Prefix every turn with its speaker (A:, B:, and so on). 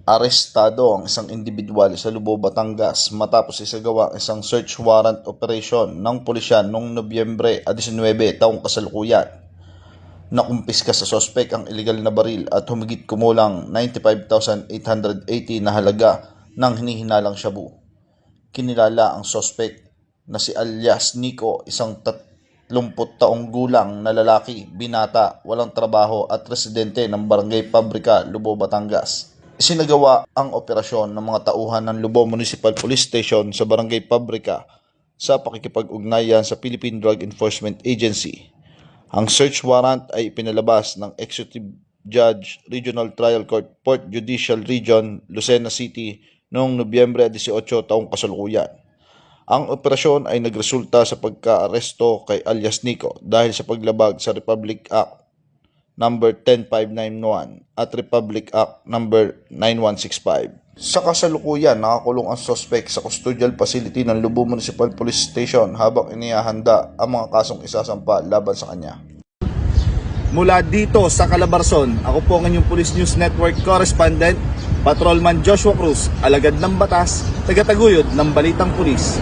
A: Arestado ang isang individual sa Lubao, Batangas matapos isagawa ang isang search warrant operation ng pulisya noong Nobyembre 19 taong kasalukuyan. Nakumpiska sa sospek ang iligal na baril at humigit kumulang 95,880 na halaga ng hinihinalang shabu. Kinilala ang sospek na si alias Nico, isang 30 taong gulang na lalaki, binata, walang trabaho at residente ng Barangay Pabrika, Lubao, Batangas. Isinagawa ang operasyon ng mga tauhan ng Lubao Municipal Police Station sa Barangay Pabrika sa pakikipag-ugnayan sa Philippine Drug Enforcement Agency. Ang search warrant ay ipinalabas ng Executive Judge Regional Trial Court, Port Judicial Region, Lucena City noong Nobyembre 18 taong kasalukuyan. Ang operasyon ay nagresulta sa pagka-aresto kay alias Nico dahil sa paglabag sa Republic Act number 10591 at Republic Act number 9165. Sa kasalukuyan, nakakulong ang suspect sa custodial facility ng Lubao Municipal Police Station habang inihahanda ang mga kasong isasampa laban sa kanya.
B: Mula dito sa Calabarzon, ako po ang inyong Police News Network Correspondent, Patrolman Joshua Cruz, alagad ng batas, tagataguyod ng Balitang Pulis.